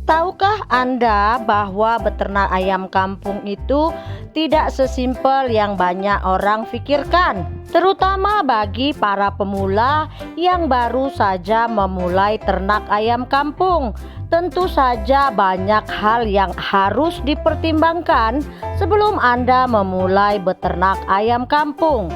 Tahukah Anda bahwa beternak ayam kampung itu tidak sesimpel yang banyak orang pikirkan, terutama bagi para pemula yang baru saja memulai ternak ayam kampung. Tentu saja banyak hal yang harus dipertimbangkan sebelum Anda memulai beternak ayam kampung.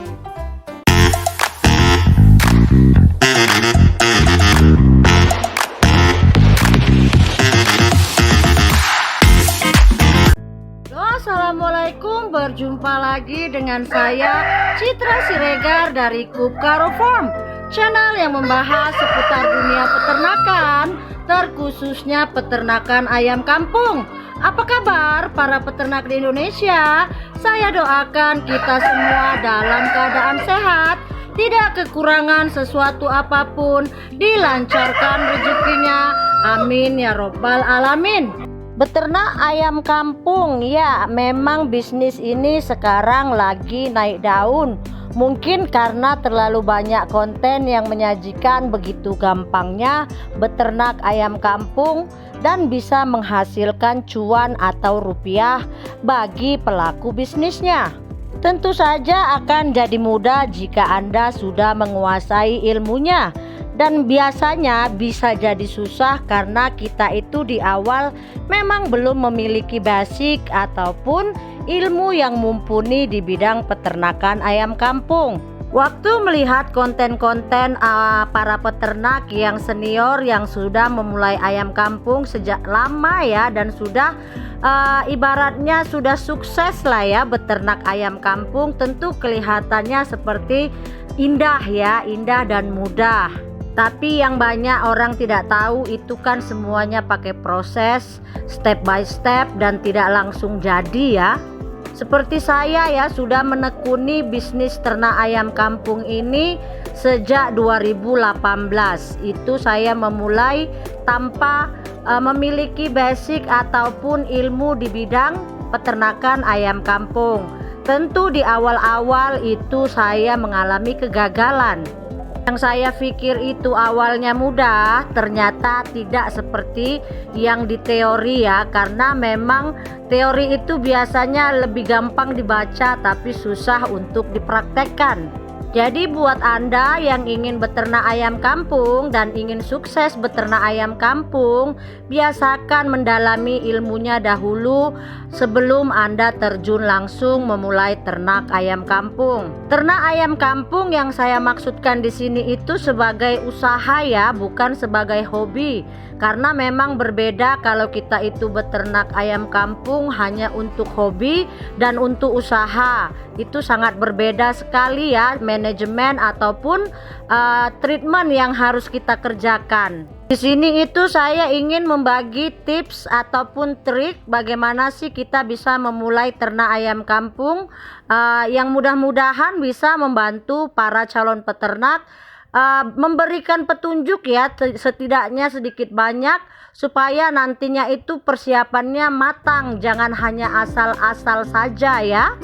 Assalamualaikum, berjumpa lagi dengan saya Citra Siregar dari Kupkaro Farm, channel yang membahas seputar dunia peternakan, terkhususnya peternakan ayam kampung. Apa kabar para peternak di Indonesia? Saya doakan kita semua dalam keadaan sehat, tidak kekurangan sesuatu apapun, dilancarkan rezekinya, amin ya robbal alamin. Beternak ayam kampung, ya memang bisnis ini sekarang lagi naik daun. Mungkin karena terlalu banyak konten yang menyajikan begitu gampangnya beternak ayam kampung dan bisa menghasilkan cuan atau rupiah bagi pelaku bisnisnya. Tentu saja akan jadi mudah jika Anda sudah menguasai ilmunya. Dan biasanya bisa jadi susah karena kita itu di awal memang belum memiliki basic ataupun ilmu yang mumpuni di bidang peternakan ayam kampung. Waktu melihat konten-konten para peternak yang senior yang sudah memulai ayam kampung sejak lama ya, dan sudah ibaratnya sudah sukses lah ya beternak ayam kampung, tentu kelihatannya seperti indah ya, indah dan mudah. Tapi yang banyak orang tidak tahu itu kan semuanya pakai proses step by step dan tidak langsung jadi ya. Seperti saya ya, sudah menekuni bisnis ternak ayam kampung ini sejak 2018. Itu saya memulai tanpa memiliki basic ataupun ilmu di bidang peternakan ayam kampung. Tentu di awal-awal itu saya mengalami kegagalan. Yang saya pikir itu awalnya mudah, ternyata tidak seperti yang di teori ya, karena memang teori itu biasanya lebih gampang dibaca tapi susah untuk dipraktekkan. Jadi buat Anda yang ingin beternak ayam kampung dan ingin sukses beternak ayam kampung, biasakan mendalami ilmunya dahulu sebelum Anda terjun langsung memulai ternak ayam kampung. Ternak ayam kampung yang saya maksudkan di sini itu sebagai usaha ya, bukan sebagai hobi. Karena memang berbeda kalau kita itu beternak ayam kampung hanya untuk hobi dan untuk usaha. Itu sangat berbeda sekali ya, manajemen ataupun treatment yang harus kita kerjakan. Di sini itu saya ingin membagi tips ataupun trik bagaimana sih kita bisa memulai ternak ayam kampung yang mudah-mudahan bisa membantu para calon peternak, memberikan petunjuk ya, setidaknya sedikit banyak, supaya nantinya itu persiapannya matang, jangan hanya asal-asal saja ya.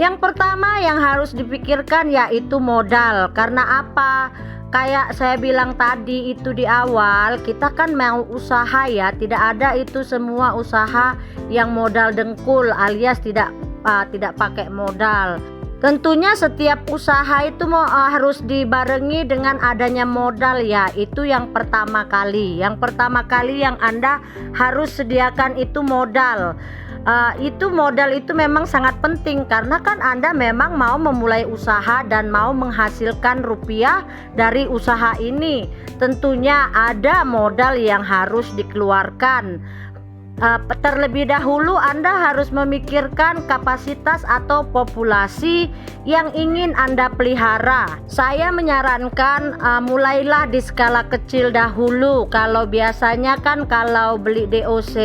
Yang pertama yang harus dipikirkan yaitu modal. Karena apa? Kayak saya bilang tadi itu di awal, kita kan mau usaha ya, tidak ada itu semua usaha yang modal dengkul alias tidak pakai modal. Tentunya setiap usaha itu harus dibarengi dengan adanya modal ya. Itu yang pertama kali. Yang pertama kali yang Anda harus sediakan itu modal. Itu modal itu memang sangat penting karena kan Anda memang mau memulai usaha dan mau menghasilkan rupiah dari usaha ini. Tentunya ada modal yang harus dikeluarkan. Terlebih dahulu Anda harus memikirkan kapasitas atau populasi yang ingin Anda pelihara. Saya menyarankan mulailah di skala kecil dahulu. Kalau biasanya kan kalau beli DOC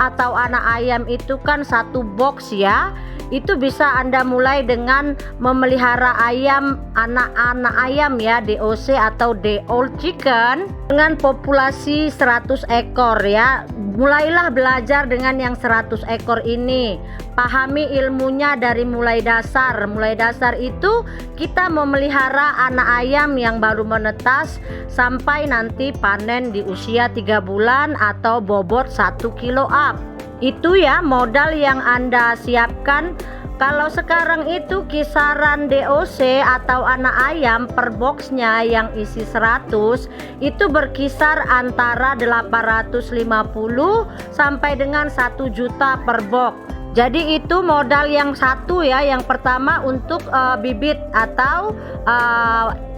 atau anak ayam itu kan satu box ya, itu bisa Anda mulai dengan memelihara ayam, anak-anak ayam ya, DOC atau day old chicken dengan populasi 100 ekor ya. Mulailah belajar dengan yang 100 ekor ini. Pahami ilmunya dari mulai dasar. Mulai dasar itu kita memelihara anak ayam yang baru menetas sampai nanti panen di usia 3 bulan atau bobot 1 kilo up. Itu ya modal yang Anda siapkan. Kalau sekarang itu kisaran DOC atau anak ayam per boxnya yang isi 100 itu berkisar antara 850 sampai dengan 1 juta per box. Jadi itu modal yang satu ya, yang pertama untuk bibit atau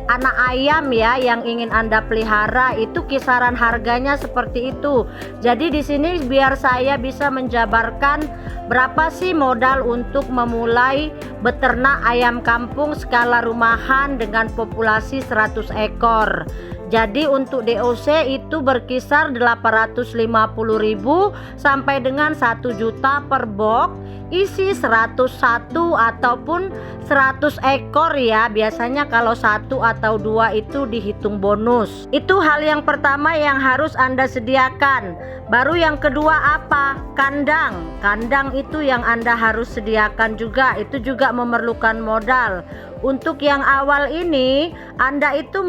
anak ayam ya yang ingin Anda pelihara, itu kisaran harganya seperti itu. Jadi di sini biar saya bisa menjabarkan berapa sih modal untuk memulai beternak ayam kampung skala rumahan dengan populasi 100 ekor. Jadi untuk DOC itu berkisar 850.000 sampai dengan 1 juta per box, isi 101 ataupun 100 ekor ya. Biasanya kalau 1 atau 2 itu dihitung bonus. Itu hal yang pertama yang harus Anda sediakan. Baru yang kedua apa? Kandang. Kandang itu yang Anda harus sediakan juga. Itu juga memerlukan modal. Untuk yang awal ini Anda itu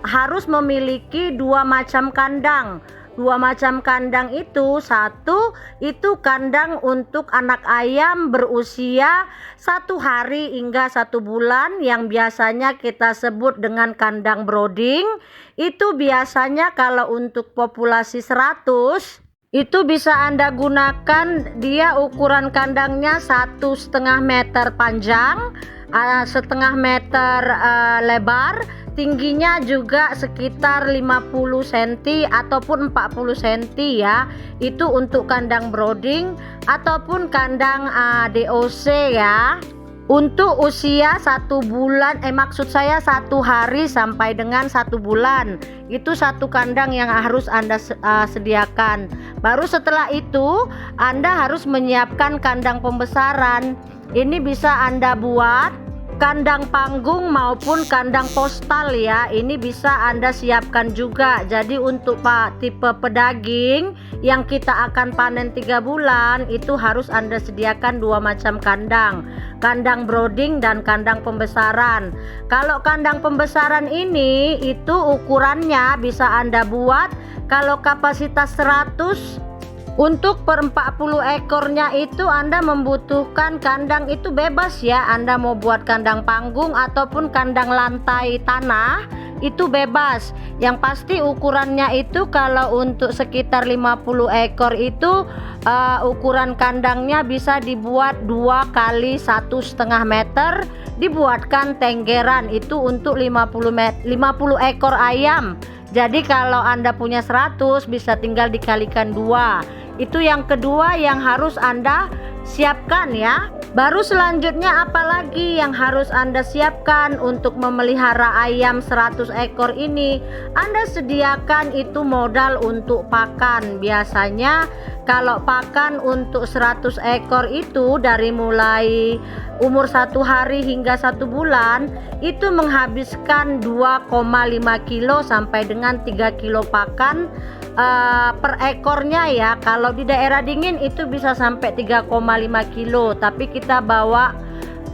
harus memiliki 2 macam kandang. 2 macam kandang itu, satu itu kandang untuk anak ayam berusia 1 hari hingga 1 bulan yang biasanya kita sebut dengan kandang brooding. Itu biasanya kalau untuk populasi 100 itu bisa Anda gunakan, dia ukuran kandangnya 1,5 meter panjang, 1,5 meter lebar, tingginya juga sekitar 50 cm ataupun 40 cm ya. Itu untuk kandang brooding ataupun kandang DOC ya. Untuk usia 1 bulan, maksud saya 1 hari sampai dengan 1 bulan, itu satu kandang yang harus Anda sediakan. Baru setelah itu Anda harus menyiapkan kandang pembesaran. Ini bisa Anda buat kandang panggung maupun kandang postal ya. Ini bisa Anda siapkan juga. Jadi untuk tipe pedaging yang kita akan panen 3 bulan itu harus Anda sediakan 2 macam kandang, kandang brooding dan kandang pembesaran. Kalau kandang pembesaran ini itu ukurannya bisa Anda buat, kalau kapasitas 100 untuk per 40 ekornya itu Anda membutuhkan kandang itu bebas ya. Anda mau buat kandang panggung ataupun kandang lantai tanah itu bebas. Yang pasti ukurannya itu kalau untuk sekitar 50 ekor itu ukuran kandangnya bisa dibuat 2 kali 1,5 meter, dibuatkan tenggeran itu untuk 50 ekor ayam. Jadi kalau Anda punya 100 bisa tinggal dikalikan 2. Itu yang kedua yang harus Anda siapkan ya. Baru selanjutnya apalagi yang harus Anda siapkan untuk memelihara ayam 100 ekor ini? Anda sediakan itu modal untuk pakan. Biasanya kalau pakan untuk 100 ekor itu dari mulai umur 1 hari hingga 1 bulan itu menghabiskan 2,5 kilo sampai dengan 3 kilo pakan per ekornya ya. Kalau di daerah dingin itu bisa sampai 3,5 kilo, tapi kita bawa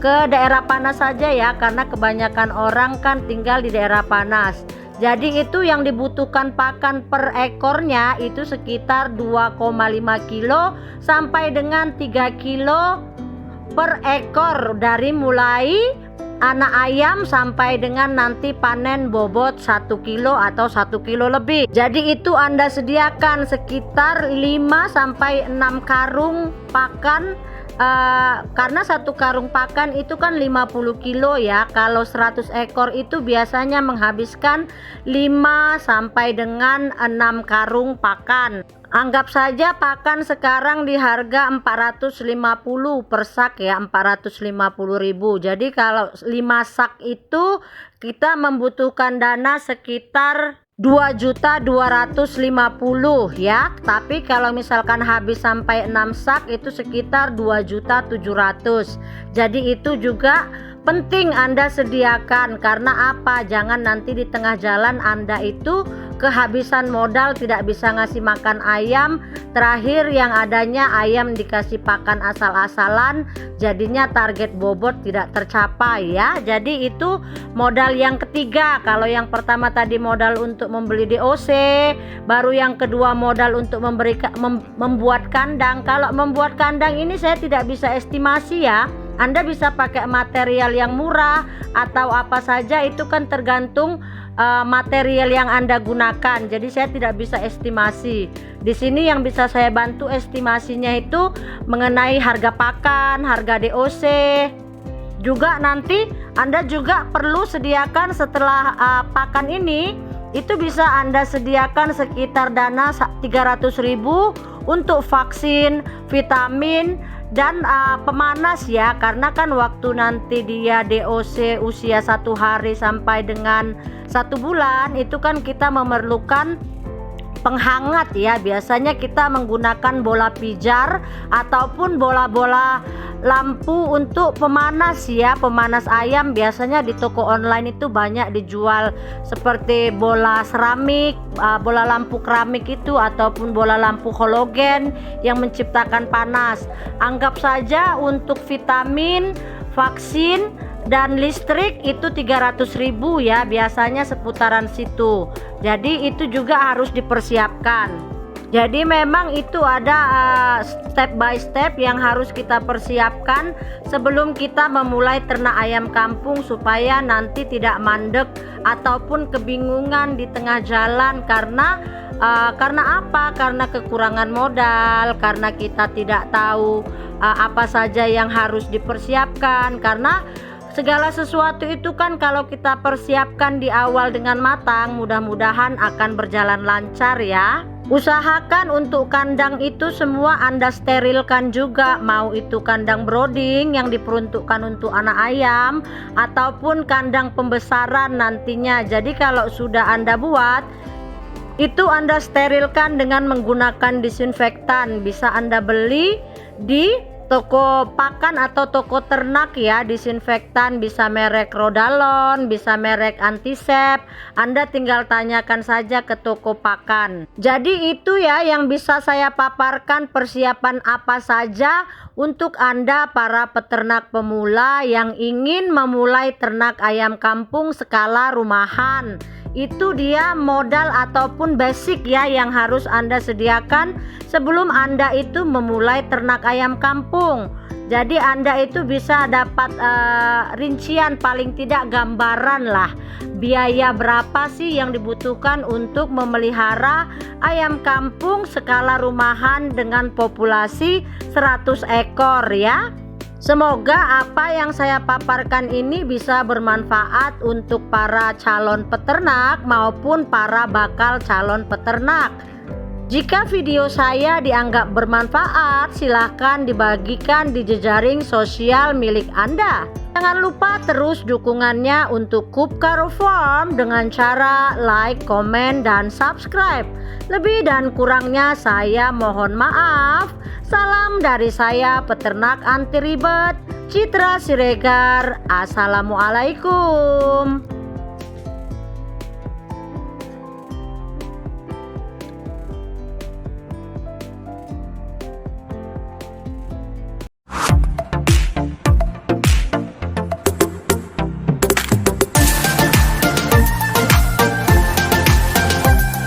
ke daerah panas saja ya, karena kebanyakan orang kan tinggal di daerah panas. Jadi itu yang dibutuhkan pakan per ekornya itu sekitar 2,5 kilo sampai dengan 3 kilo per ekor, dari mulai anak ayam sampai dengan nanti panen bobot 1 kilo atau 1 kilo lebih. Jadi itu Anda sediakan sekitar 5 sampai 6 karung pakan, karena 1 karung pakan itu kan 50 kilo ya. Kalau 100 ekor itu biasanya menghabiskan 5 sampai dengan 6 karung pakan. Anggap saja pakan sekarang di harga 450 per sak ya, 450.000. Jadi kalau 5 sak itu kita membutuhkan dana sekitar 2.250.000 ya. Tapi kalau misalkan habis sampai 6 sak itu sekitar 2.700.000. Jadi itu juga penting Anda sediakan. Karena apa? Jangan nanti di tengah jalan Anda itu kehabisan modal, tidak bisa ngasih makan ayam. Terakhir yang adanya ayam dikasih pakan asal-asalan, jadinya target bobot tidak tercapai ya. Jadi itu modal yang ketiga. Kalau yang pertama tadi modal untuk membeli DOC, baru yang kedua modal untuk membuat kandang. Kalau membuat kandang ini saya tidak bisa estimasi ya. Anda bisa pakai material yang murah atau apa saja, itu kan tergantung material yang Anda gunakan. Jadi saya tidak bisa estimasi. Di sini yang bisa saya bantu estimasinya itu mengenai harga pakan, harga DOC. Juga nanti Anda juga perlu sediakan setelah pakan ini, itu bisa Anda sediakan sekitar dana 300.000 untuk vaksin, vitamin, dan pemanas ya. Karena kan waktu nanti dia DOC usia 1 hari sampai dengan 1 bulan, itu kan kita memerlukan penghangat ya. Biasanya kita menggunakan bola pijar ataupun bola-bola lampu untuk pemanas ya. Pemanas ayam biasanya di toko online itu banyak dijual, seperti bola seramik, bola lampu keramik itu, ataupun bola lampu halogen yang menciptakan panas. Anggap saja untuk vitamin, vaksin, dan listrik itu 300.000 ya, biasanya seputaran situ. Jadi itu juga harus dipersiapkan. Jadi memang itu ada step by step yang harus kita persiapkan sebelum kita memulai ternak ayam kampung, supaya nanti tidak mandek ataupun kebingungan di tengah jalan. Karena apa? Karena kekurangan modal, karena kita tidak tahu apa saja yang harus dipersiapkan. Karena segala sesuatu itu kan kalau kita persiapkan di awal dengan matang, mudah-mudahan akan berjalan lancar ya. Usahakan untuk kandang itu semua Anda sterilkan juga, mau itu kandang brooding yang diperuntukkan untuk anak ayam ataupun kandang pembesaran nantinya. Jadi kalau sudah Anda buat, itu Anda sterilkan dengan menggunakan disinfektan. Bisa Anda beli di toko pakan atau toko ternak ya. Disinfektan bisa merek Rodalon, bisa merek Antisep. Anda tinggal tanyakan saja ke toko pakan. Jadi itu ya yang bisa saya paparkan, persiapan apa saja untuk Anda para peternak pemula yang ingin memulai ternak ayam kampung skala rumahan. Itu dia modal ataupun basic ya yang harus Anda sediakan sebelum Anda itu memulai ternak ayam kampung. Jadi Anda itu bisa dapat rincian, paling tidak gambaran lah, biaya berapa sih yang dibutuhkan untuk memelihara ayam kampung skala rumahan dengan populasi 100 ekor ya. Semoga apa yang saya paparkan ini bisa bermanfaat untuk para calon peternak maupun para bakal calon peternak. Jika video saya dianggap bermanfaat, silahkan dibagikan di jejaring sosial milik Anda. Jangan lupa terus dukungannya untuk Kupkaro Farm dengan cara like, komen, dan subscribe. Lebih dan kurangnya saya mohon maaf. Salam dari saya, peternak anti ribet, Citra Siregar. Assalamualaikum.